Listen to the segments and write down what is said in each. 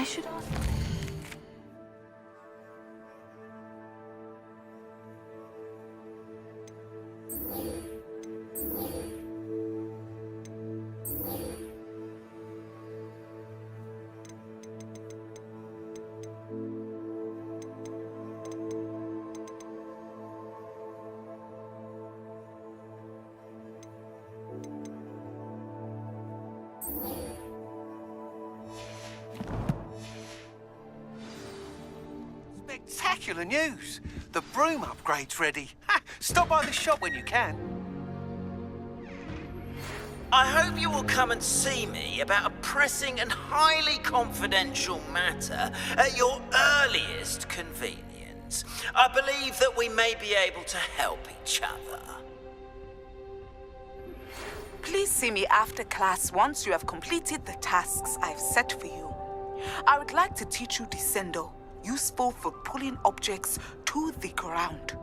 I should ask. Spectacular news! The broom upgrade's ready. Ha! Stop by the shop when you can. I hope you will come and see me about a pressing and highly confidential matter at your earliest convenience. I believe that we may be able to help each other. Please see me after class once you have completed the tasks I've set for you. I would like to teach you Descendo, useful for pulling objects to the ground.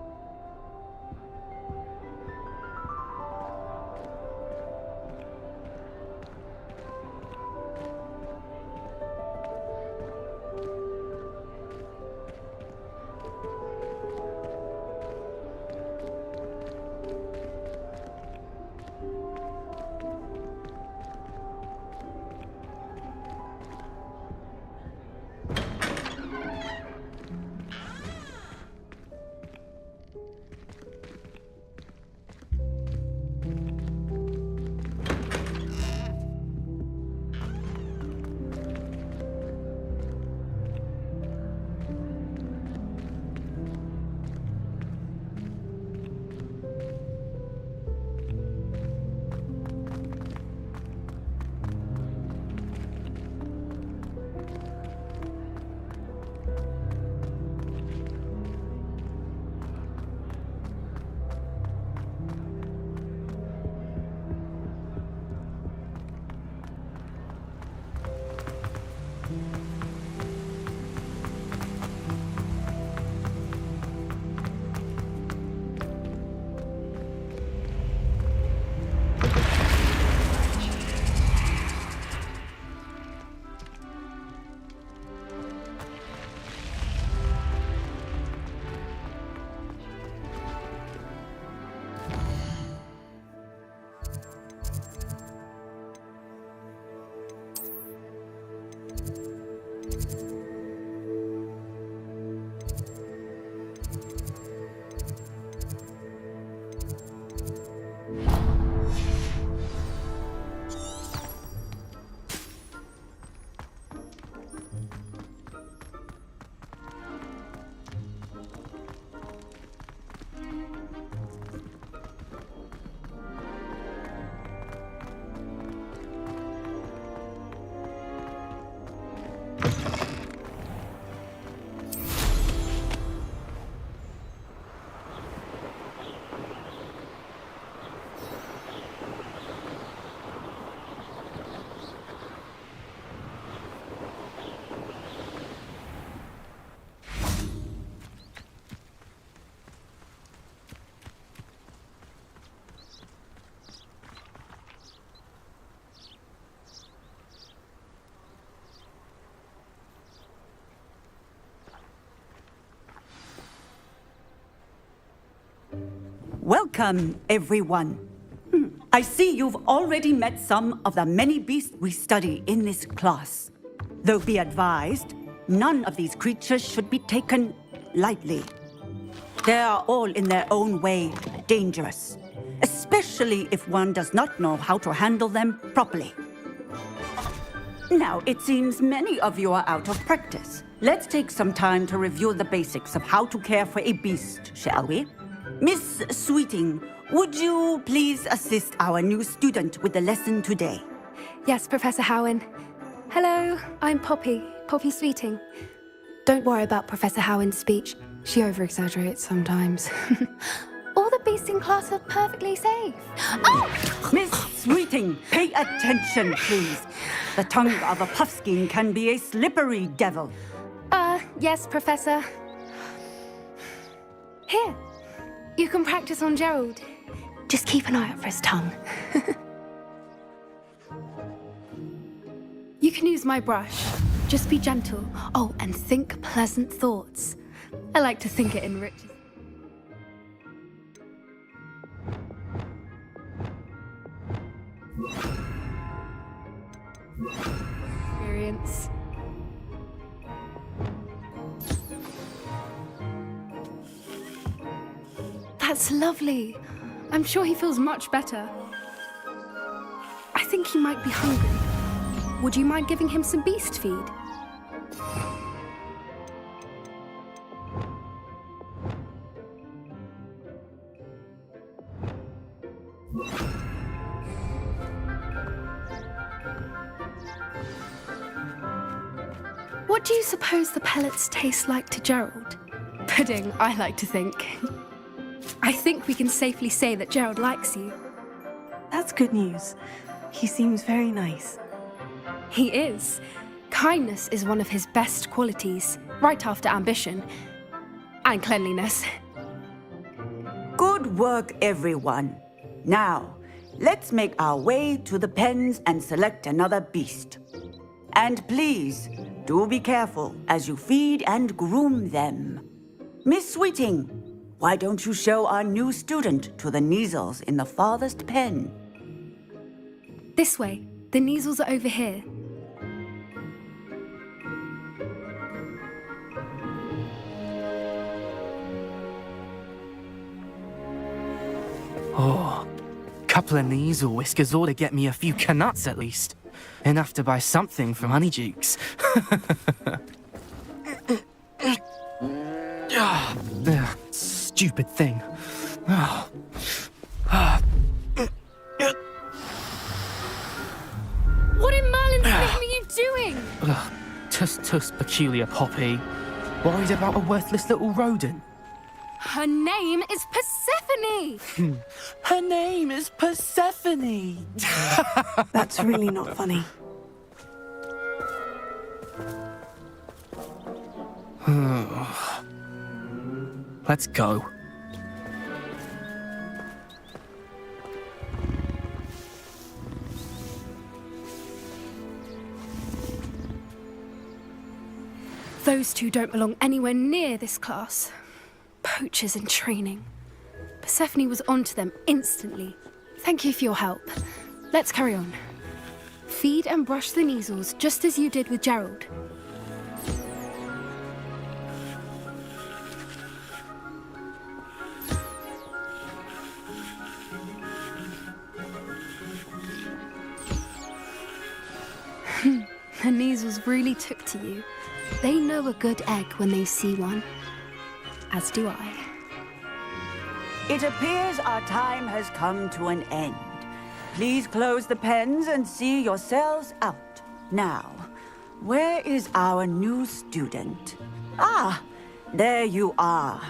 Welcome, everyone. I see you've already met some of the many beasts we study in this class. Though be advised, none of these creatures should be taken lightly. They are all in their own way dangerous, especially if one does not know how to handle them properly. Now, it seems many of you are out of practice. Let's take some time to review the basics of how to care for a beast, shall we? Miss Sweeting, would you please assist our new student with the lesson today? Yes, Professor Howen. Hello, I'm Poppy Sweeting. Don't worry about Professor Howen's speech. She over-exaggerates sometimes. All the beasts in class are perfectly safe. Oh! Miss Sweeting, pay attention, please. The tongue of a puffskein can be a slippery devil. Yes, Professor. Here, you can practice on Gerald. Just keep an eye out for his tongue. You can use my brush. Just be gentle. Oh, and think pleasant thoughts. I like to think it enriches. Experience. That's lovely. I'm sure he feels much better. I think he might be hungry. Would you mind giving him some beast feed? What do you suppose the pellets taste like to Gerald? Pudding, I like to think. I think we can safely say that Gerald likes you. That's good news. He seems very nice. He is. Kindness is one of his best qualities, right after ambition. And cleanliness. Good work, everyone. Now, let's make our way to the pens and select another beast. And please, do be careful as you feed and groom them. Miss Sweeting, why don't you show our new student to the Kneazles in the farthest pen? This way. The Kneazles are over here. Oh, couple of Kneazle whiskers ought to get me a few canuts at least. Enough to buy something from Honeydukes. Stupid thing. What in Merlin's name are you doing? Tuss peculiar Poppy. Worried about a worthless little rodent. Her name is Persephone! Her name is Persephone! That's really not funny. Let's go. Those two don't belong anywhere near this class. Poachers in training. Persephone was onto them instantly. Thank you for your help. Let's carry on. Feed and brush the Kneazles just as you did with Gerald. The Kneazles really took to you. They know a good egg when they see one. As do I. It appears our time has come to an end. Please close the pens and see yourselves out. Now, where is our new student? Ah, there you are.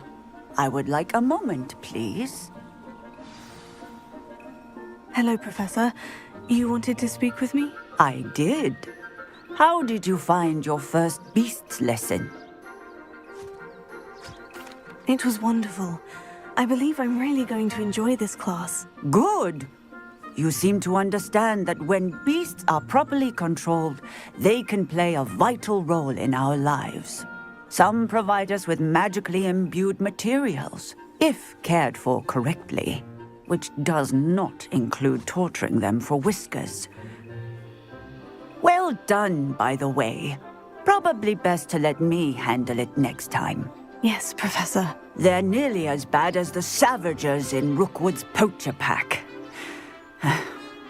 I would like a moment, please. Hello, Professor. You wanted to speak with me? I did. How did you find your first beasts lesson? It was wonderful. I believe I'm really going to enjoy this class. Good. You seem to understand that when beasts are properly controlled, they can play a vital role in our lives. Some provide us with magically imbued materials, if cared for correctly, which does not include torturing them for whiskers. Well done, by the way. Probably best to let me handle it next time. Yes, Professor. They're nearly as bad as the Savagers in Rookwood's poacher pack.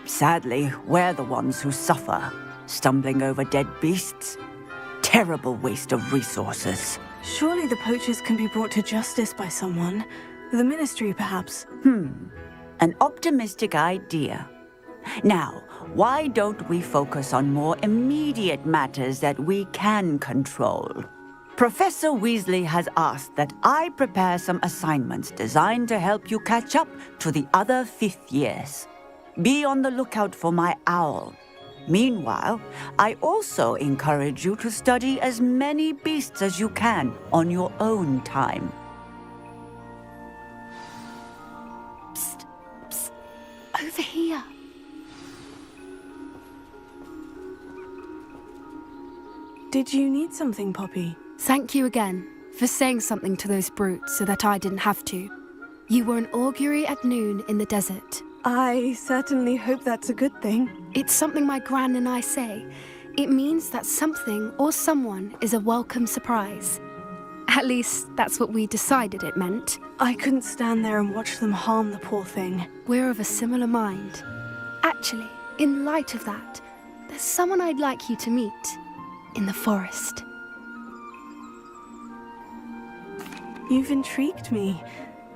Sadly, we're the ones who suffer, stumbling over dead beasts. Terrible waste of resources. Surely the poachers can be brought to justice by someone. The Ministry, perhaps. An optimistic idea. Now, why don't we focus on more immediate matters that we can control? Professor Weasley has asked that I prepare some assignments designed to help you catch up to the other fifth years. Be on the lookout for my owl. Meanwhile, I also encourage you to study as many beasts as you can on your own time. Psst, psst. Over here. Did you need something, Poppy? Thank you again for saying something to those brutes so that I didn't have to. You were an augury at noon in the desert. I certainly hope that's a good thing. It's something my gran and I say. It means that something or someone is a welcome surprise. At least, that's what we decided it meant. I couldn't stand there and watch them harm the poor thing. We're of a similar mind. Actually, in light of that, there's someone I'd like you to meet in the forest. You've intrigued me.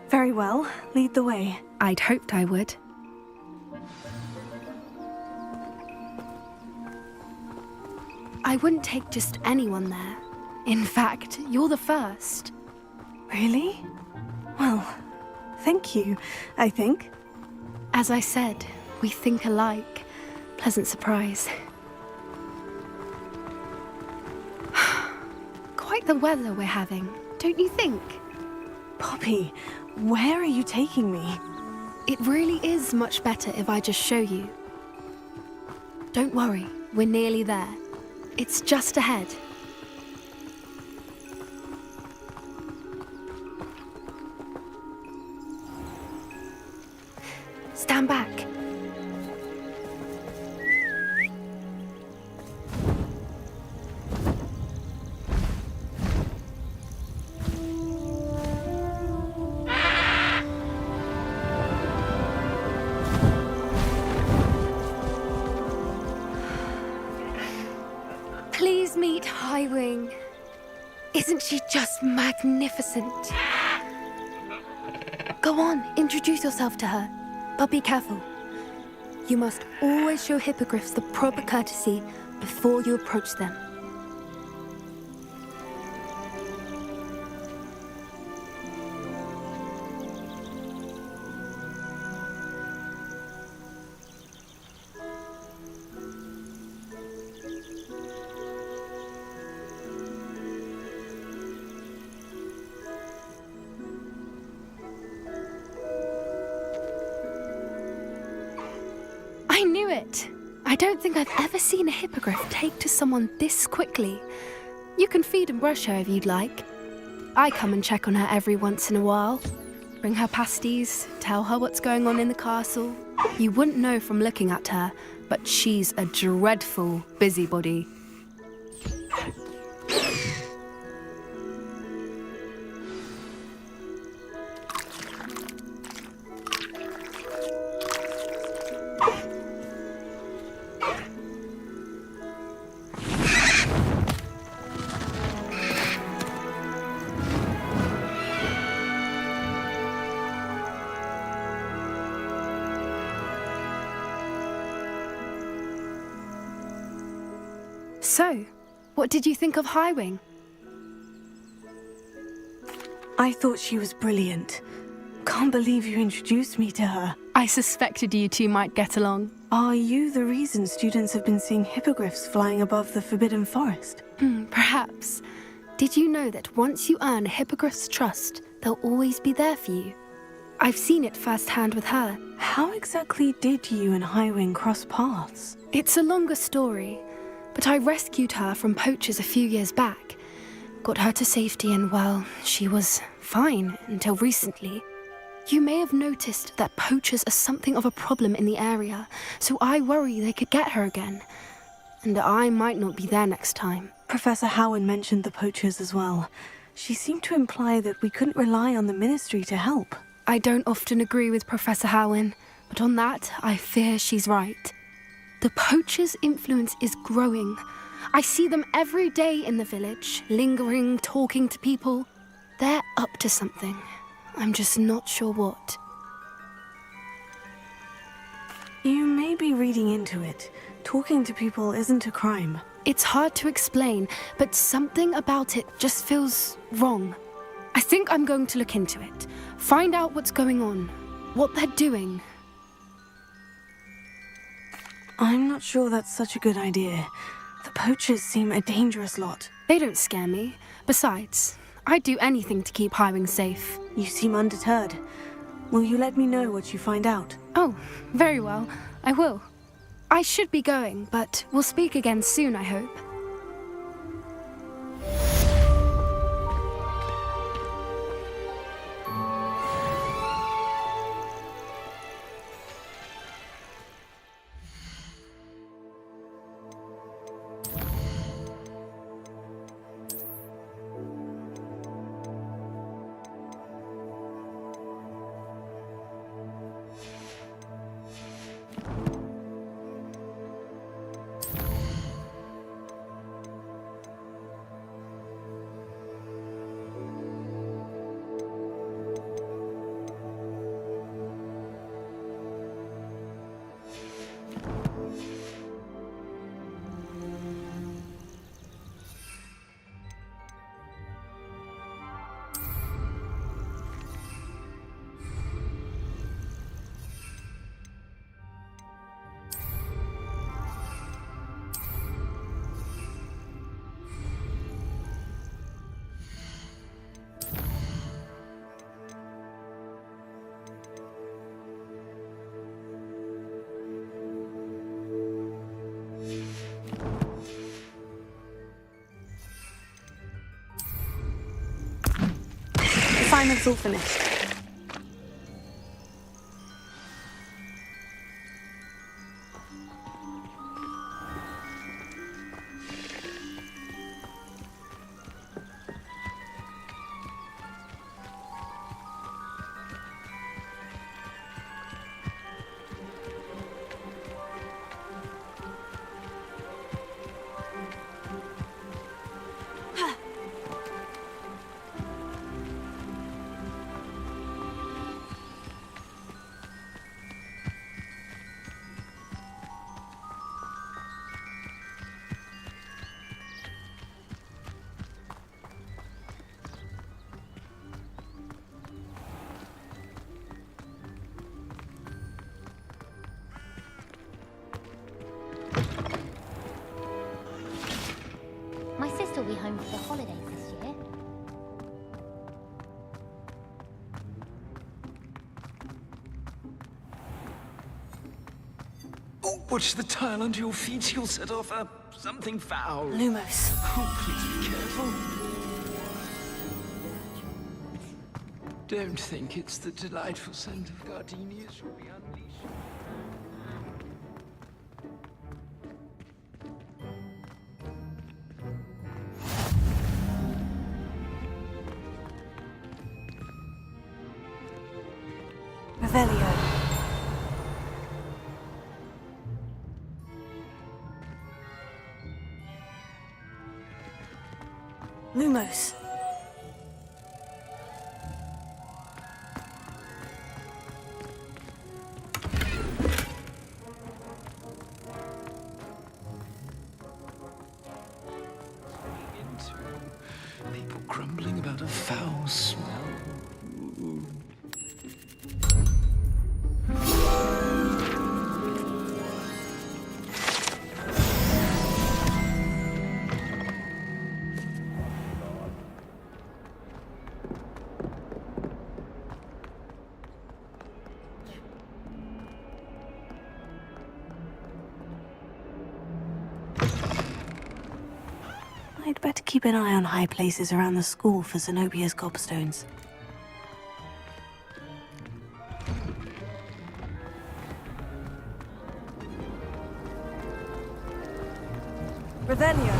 Very well, lead the way. I'd hoped I would. I wouldn't take just anyone there. In fact, you're the first. Really? Well, thank you, I think. As I said, we think alike. Pleasant surprise. Quite the weather we're having, don't you think? Poppy, where are you taking me? It really is much better if I just show you. Don't worry, we're nearly there. It's just ahead. Stand back. Please meet Highwing. Isn't she just magnificent? Go on, introduce yourself to her. But be careful. You must always show hippogriffs the proper courtesy before you approach them. I knew it! I don't think I've ever seen a hippogriff take to someone this quickly. You can feed and brush her if you'd like. I come and check on her every once in a while. Bring her pasties, tell her what's going on in the castle. You wouldn't know from looking at her, but she's a dreadful busybody. So, what did you think of Highwing? I thought she was brilliant. Can't believe you introduced me to her. I suspected you two might get along. Are you the reason students have been seeing hippogriffs flying above the Forbidden Forest? Perhaps. Did you know that once you earn a hippogriff's trust, they'll always be there for you? I've seen it firsthand with her. How exactly did you and Highwing cross paths? It's a longer story, but I rescued her from poachers a few years back. Got her to safety and, well, she was fine until recently. You may have noticed that poachers are something of a problem in the area, so I worry they could get her again. And I might not be there next time. Professor Howen mentioned the poachers as well. She seemed to imply that we couldn't rely on the Ministry to help. I don't often agree with Professor Howen, but on that, I fear she's right. The poachers' influence is growing. I see them every day in the village, lingering, talking to people. They're up to something. I'm just not sure what. You may be reading into it. Talking to people isn't a crime. It's hard to explain, but something about it just feels wrong. I think I'm going to look into it, find out what's going on, what they're doing. I'm not sure that's such a good idea. The poachers seem a dangerous lot. They don't scare me. Besides, I'd do anything to keep Highwing safe. You seem undeterred. Will you let me know what you find out? Oh, very well. I will. I should be going, but we'll speak again soon, I hope. assignment's all finished. My sister will be home for the holidays this year. Oh, watch the tile under your feet. You'll set off something foul. Lumos. Oh, please be careful. Don't think it's the delightful scent of gardenias you'll be unleashing. Revelio. Lumos. People grumbling about a foul smell. Ooh. I'd better keep an eye on high places around the school for Zenobia's gobstones. Revelio.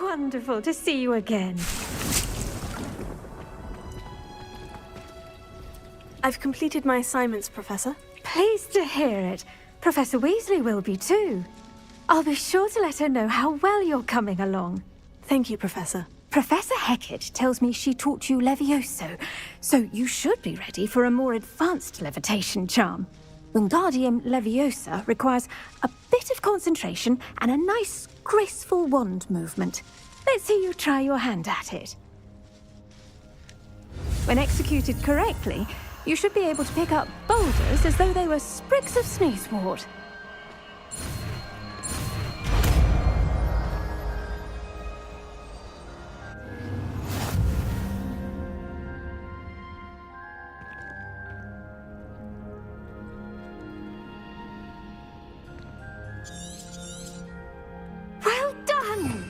Wonderful to see you again. I've completed my assignments, Professor. Pleased to hear it. Professor Weasley will be too. I'll be sure to let her know how well you're coming along. Thank you, Professor. Professor Hecat tells me she taught you Levioso, so you should be ready for a more advanced levitation charm. Wingardium Leviosa requires a bit of concentration and a nice, graceful wand movement. Let's see you try your hand at it. When executed correctly, you should be able to pick up boulders as though they were sprigs of sneezewort. Well done!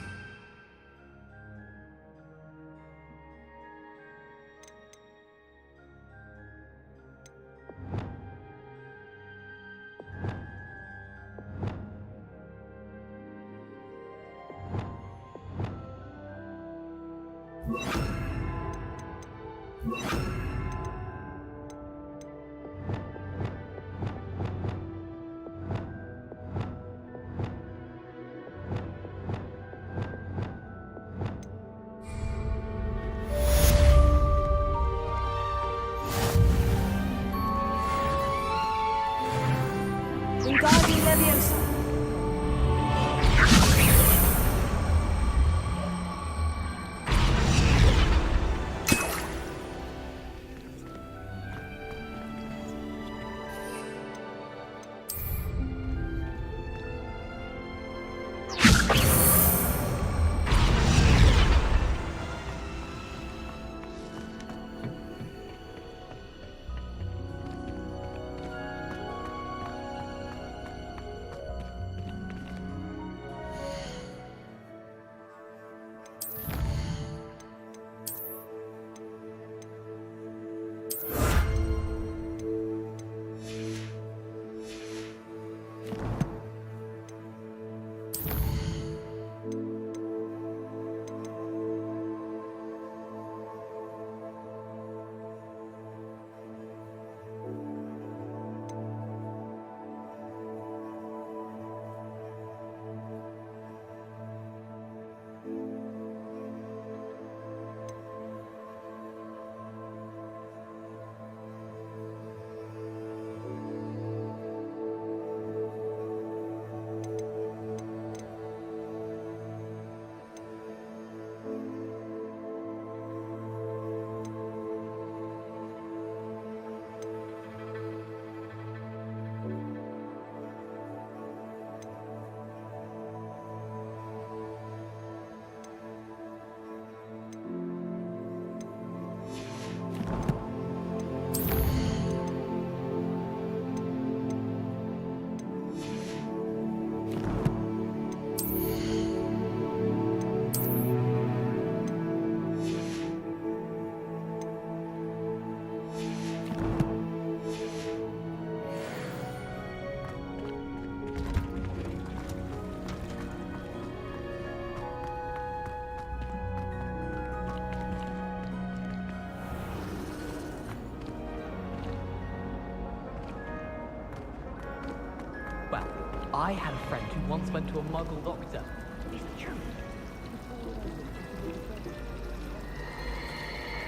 I had a friend who once went to a Muggle doctor.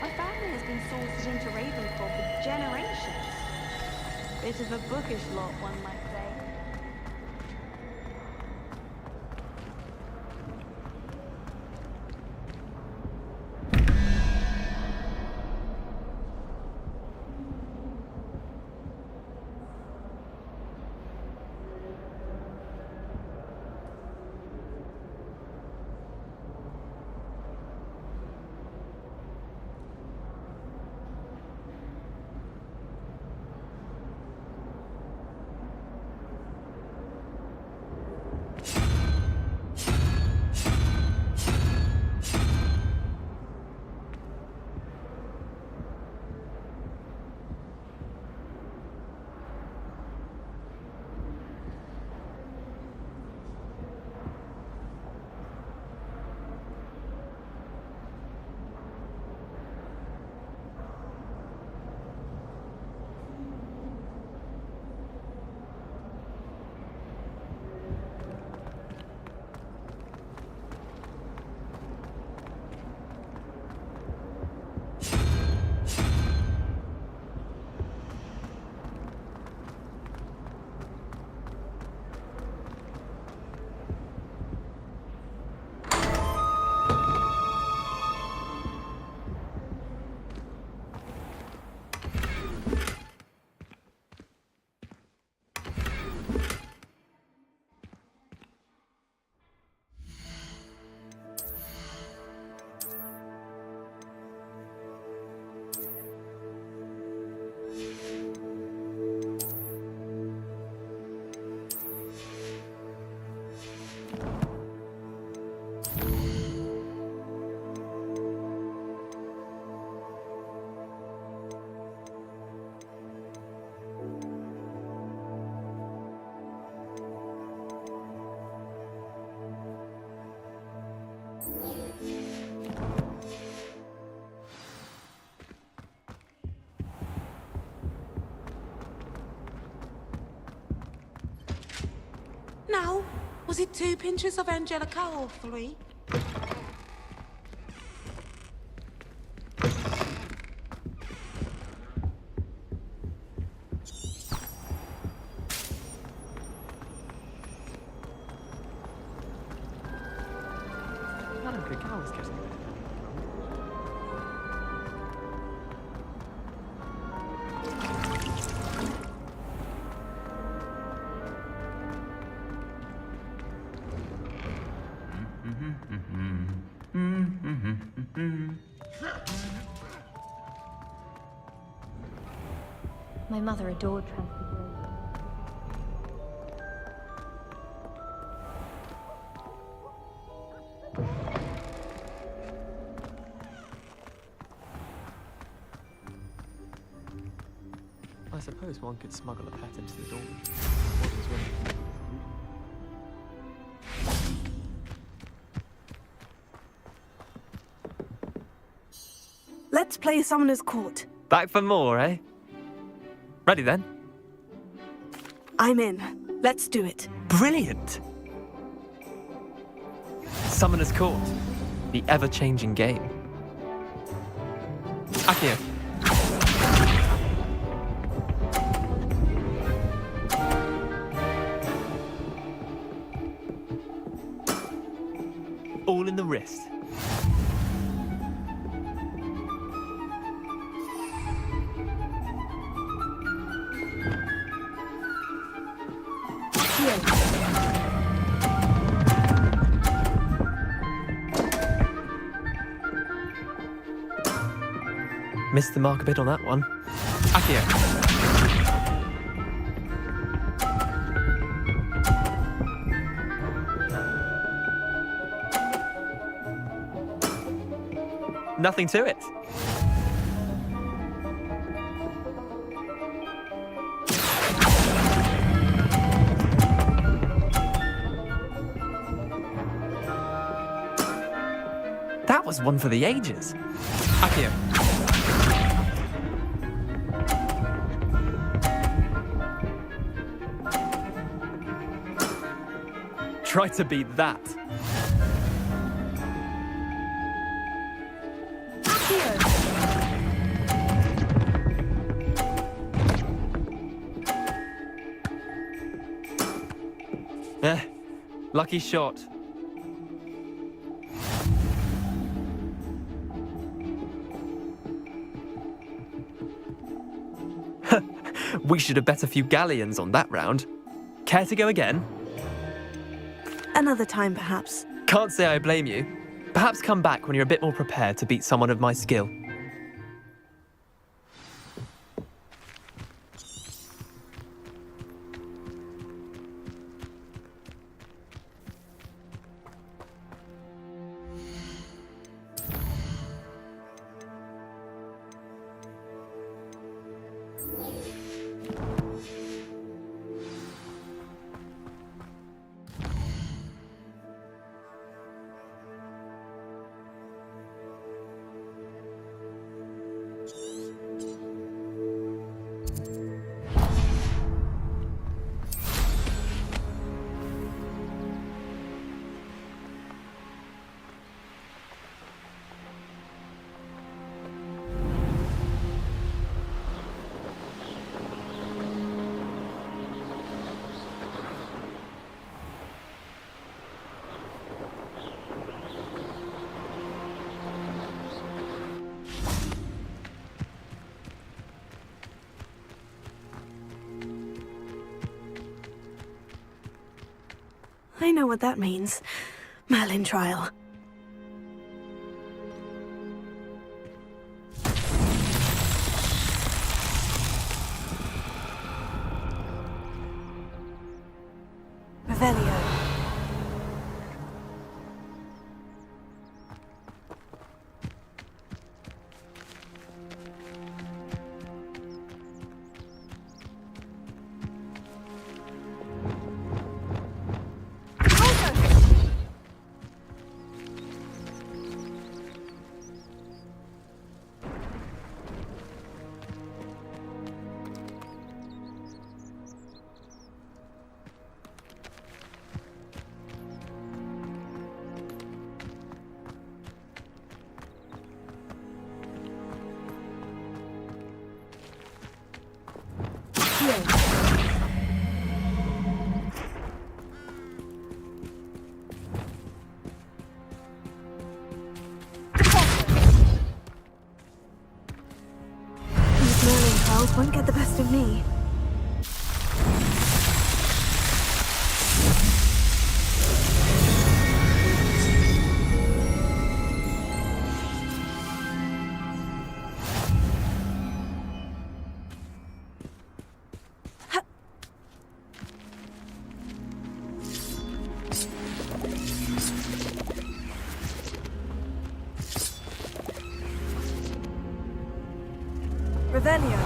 My family has been sorted into Ravenclaw for generations. Bit of a bookish lot, one might say. Now, was it 2 pinches of Angelica or 3? Madame Cacao is getting better. My mother adored Transfiguration. I suppose one could smuggle a pet into the dorm. What is winning? Let's play Summoner's Court. Back for more, eh? Ready then? I'm in. Let's do it. Brilliant! Summoner's Court, the ever-changing game. Accio. All in the wrist. Missed the mark a bit on that one. Accio. Nothing to it. That was one for the ages. Accio. Try to beat that. Lucky shot. We should have bet a few galleons on that round. Care to go again? Another time, perhaps. Can't say I blame you. Perhaps come back when you're a bit more prepared to beat someone of my skill. I know what that means. Merlin trial. Revelio. These Merlin trials won't get the best of me. Revelio.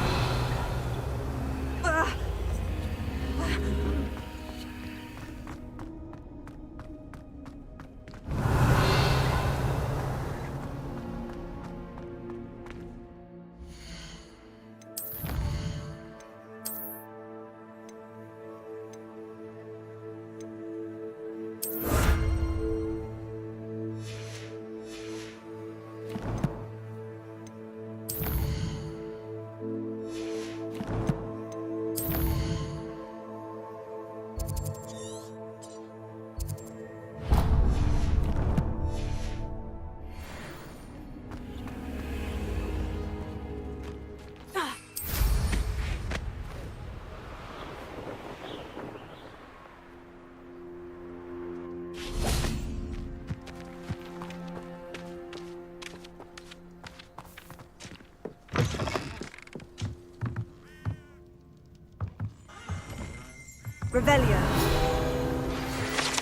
Revelio.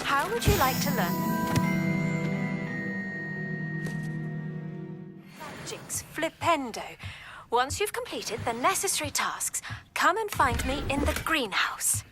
How would you like to learn? Jinx Flipendo. Once you've completed the necessary tasks, come and find me in the greenhouse.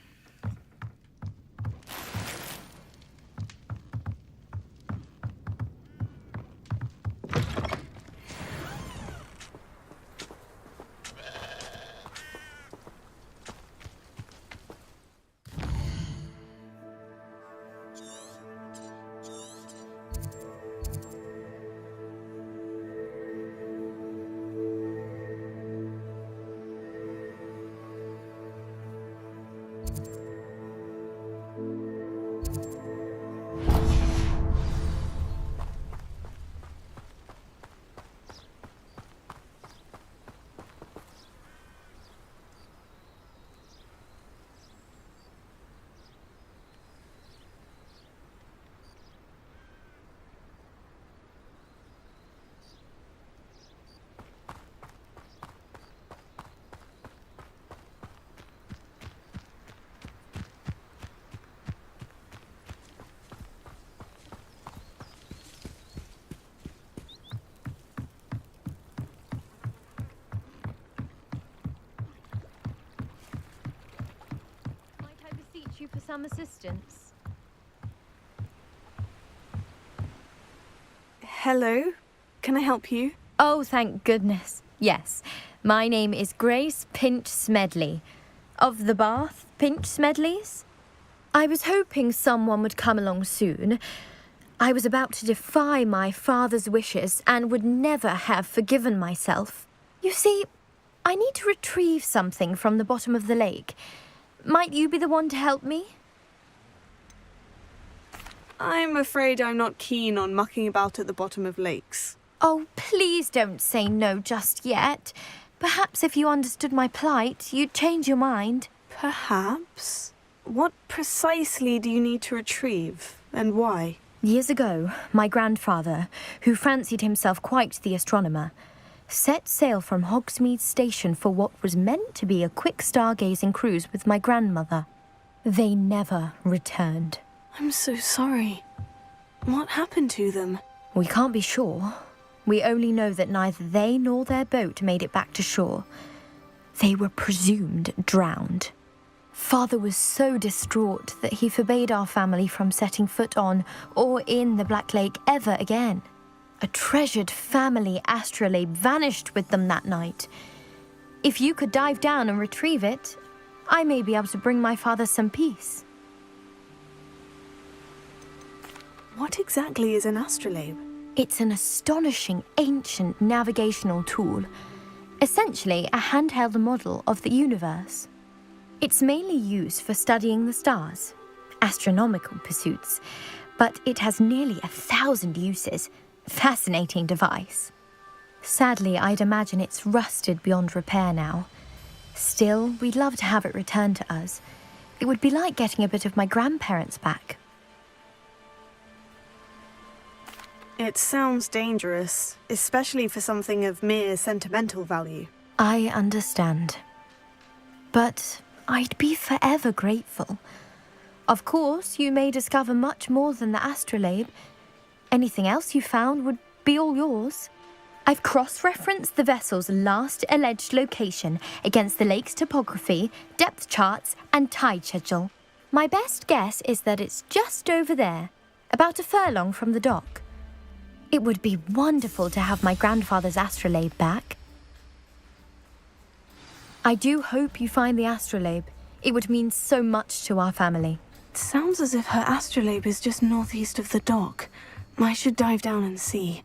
for some assistance? Hello? Can I help you? Oh, thank goodness. Yes. My name is Grace Pinch Smedley. Of the Bath Pinch Smedleys? I was hoping someone would come along soon. I was about to defy my father's wishes and would never have forgiven myself. You see, I need to retrieve something from the bottom of the lake. Might you be the one to help me? I'm afraid I'm not keen on mucking about at the bottom of lakes. Oh, please don't say no just yet. Perhaps if you understood my plight, you'd change your mind. Perhaps? What precisely do you need to retrieve, and why? Years ago, my grandfather, who fancied himself quite the astronomer, set sail from Hogsmeade Station for what was meant to be a quick stargazing cruise with my grandmother. They never returned. I'm so sorry. What happened to them? We can't be sure. We only know that neither they nor their boat made it back to shore. They were presumed drowned. Father was so distraught that he forbade our family from setting foot on or in the Black Lake ever again. A treasured family astrolabe vanished with them that night. If you could dive down and retrieve it, I may be able to bring my father some peace. What exactly is an astrolabe? It's an astonishing ancient navigational tool, essentially a handheld model of the universe. It's mainly used for studying the stars, astronomical pursuits, but it has nearly 1,000 uses. Fascinating device. Sadly, I'd imagine it's rusted beyond repair now. Still, we'd love to have it returned to us. It would be like getting a bit of my grandparents back. It sounds dangerous, especially for something of mere sentimental value. I understand. But I'd be forever grateful. Of course, you may discover much more than the astrolabe. Anything else you found would be all yours. I've cross-referenced the vessel's last alleged location against the lake's topography, depth charts, and tide schedule. My best guess is that it's just over there, about a furlong from the dock. It would be wonderful to have my grandfather's astrolabe back. I do hope you find the astrolabe. It would mean so much to our family. It sounds as if her astrolabe is just northeast of the dock. I should dive down and see.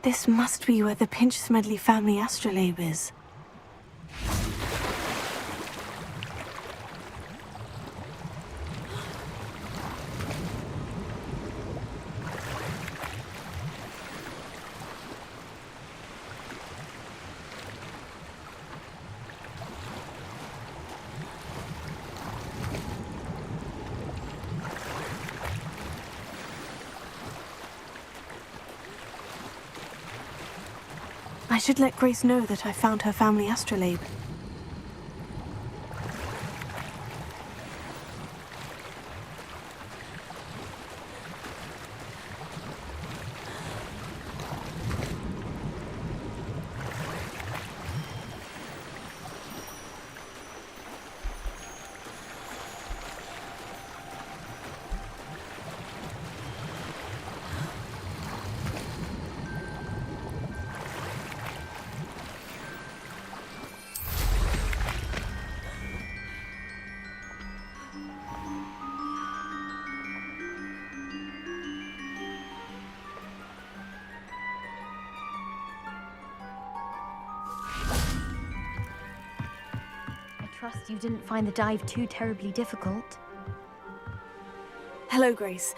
This must be where the Pinch-Smedley family astrolabe is. I should let Grace know that I found her family astrolabe. Trust you didn't find the dive too terribly difficult. Hello, Grace.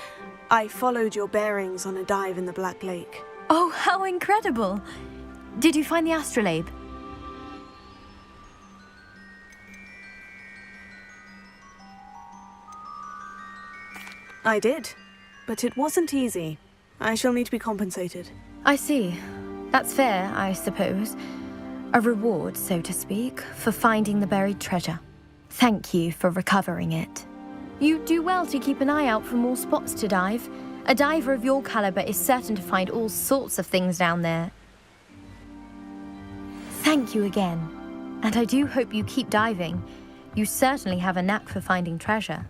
I followed your bearings on a dive in the Black Lake. Oh, how incredible! Did you find the astrolabe? I did, but it wasn't easy. I shall need to be compensated. I see. That's fair, I suppose. A reward, so to speak, for finding the buried treasure. Thank you for recovering it. You do well to keep an eye out for more spots to dive. A diver of your caliber is certain to find all sorts of things down there. Thank you again. And I do hope you keep diving. You certainly have a knack for finding treasure.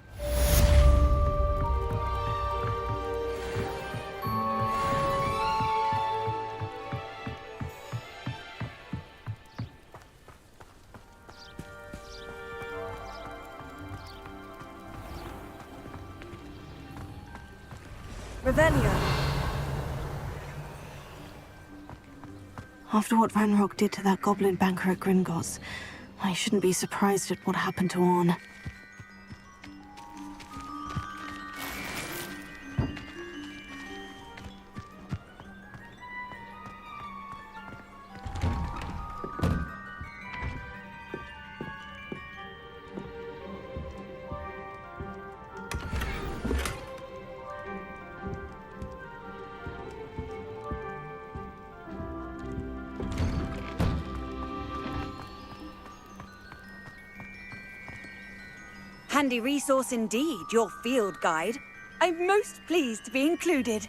Revelio. After what Ranrock did to that goblin banker at Gringotts, I shouldn't be surprised at what happened to Orn. Handy resource indeed, your field guide. I'm most pleased to be included.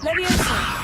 Leviosa!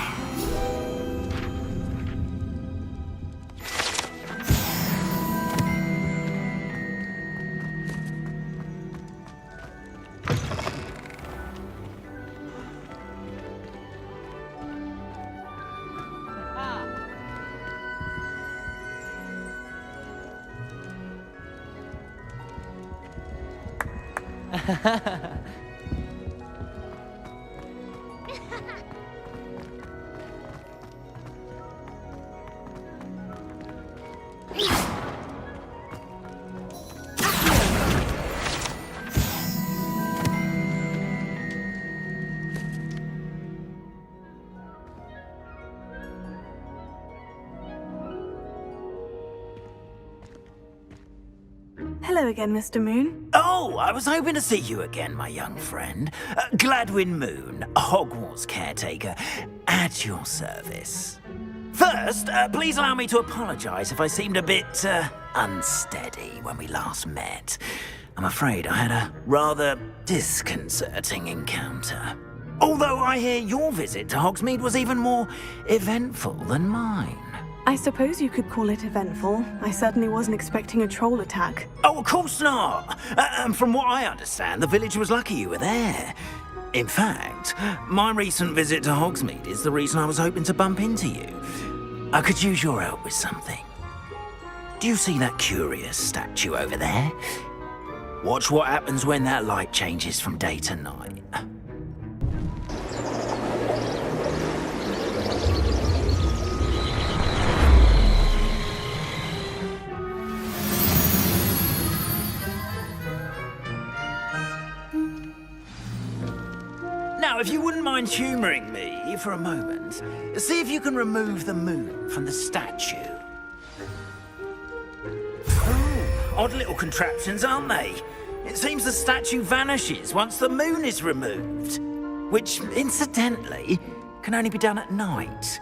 Hello again, Mr. Moon. Oh, I was hoping to see you again, my young friend. Gladwin Moon, Hogwarts caretaker, at your service. First, please allow me to apologise if I seemed a bit unsteady when we last met. I'm afraid I had a rather disconcerting encounter. Although I hear your visit to Hogsmeade was even more eventful than mine. I suppose you could call it eventful. I certainly wasn't expecting a troll attack. Oh, of course not. And from what I understand, the village was lucky you were there. In fact, my recent visit to Hogsmeade is the reason I was hoping to bump into you. I could use your help with something. Do you see that curious statue over there? Watch what happens when that light changes from day to night. Now, if you wouldn't mind humouring me for a moment, see if you can remove the moon from the statue. Oh, odd little contraptions, aren't they? It seems the statue vanishes once the moon is removed, which, incidentally, can only be done at night.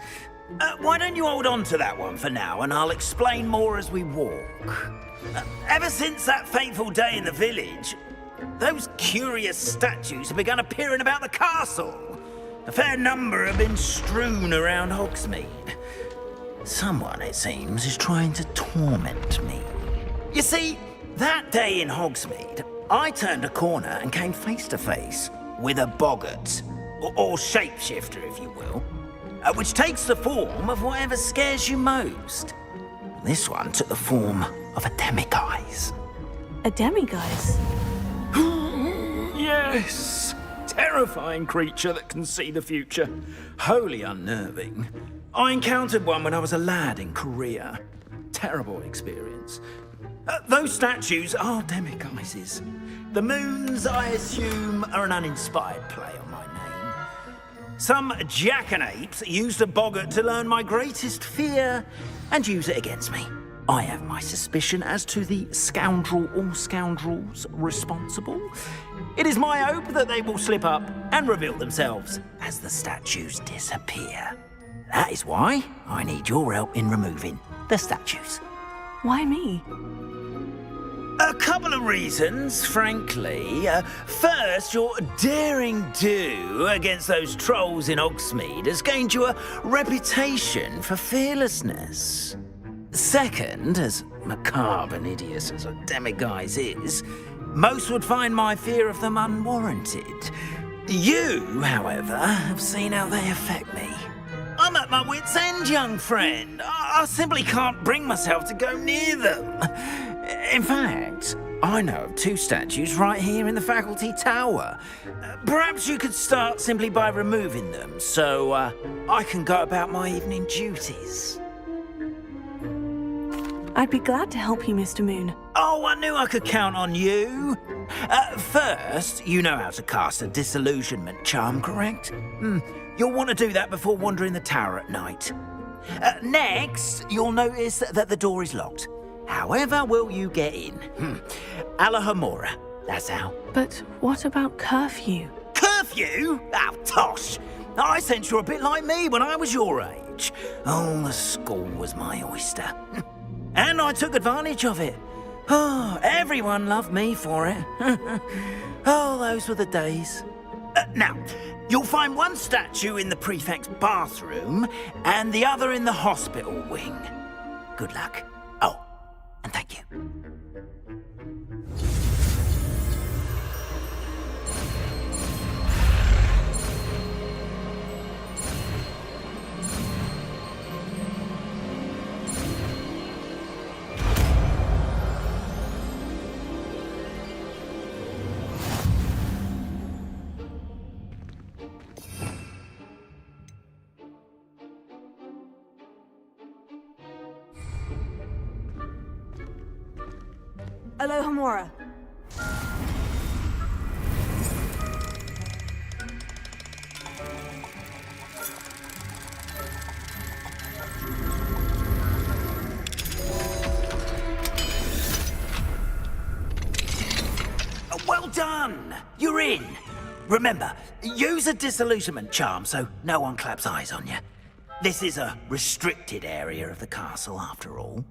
Why don't you hold on to that one for now, and I'll explain more as we walk. Ever since that fateful day in the village, those curious statues have begun appearing about the castle. A fair number have been strewn around Hogsmeade. Someone, it seems, is trying to torment me. You see, that day in Hogsmeade, I turned a corner and came face to face with a boggart, or shapeshifter, if you will, which takes the form of whatever scares you most. This one took the form of a demiguise. A demiguise? Yes! Terrifying creature that can see the future. Wholly unnerving. I encountered one when I was a lad in Korea. Terrible experience. Those statues are demiguises. The moons, I assume, are an uninspired play on my name. Some jackanapes used a boggart to learn my greatest fear and use it against me. I have my suspicion as to the scoundrel or scoundrels responsible. It is my hope that they will slip up and reveal themselves as the statues disappear. That is why I need your help in removing the statues. Why me? A couple of reasons, frankly. First, your daring do against those trolls in Hogsmeade has gained you a reputation for fearlessness. Second, as macabre and hideous as a demiguise is, most would find my fear of them unwarranted. You, however, have seen how they affect me. I'm at my wit's end, young friend. I simply can't bring myself to go near them. In fact, I know of two statues right here in the faculty tower. Perhaps you could start simply by removing them, so I can go about my evening duties. I'd be glad to help you, Mr. Moon. Oh, I knew I could count on you. First, you know how to cast a disillusionment charm, correct? You'll want to do that before wandering the tower at night. Next, you'll notice that the door is locked. However will you get in? Alahomora, that's how. But what about curfew? Curfew? Oh, tosh. I sense you're a bit like me when I was your age. Oh, the school was my oyster. And I took advantage of it. Oh, everyone loved me for it. Oh, those were the days. Now, You'll find one statue in the prefect's bathroom and the other in the hospital wing. Good luck. Oh, and thank you. Alohomora. Well done! You're in. Remember, use a disillusionment charm so no one claps eyes on you. This is a restricted area of the castle, after all.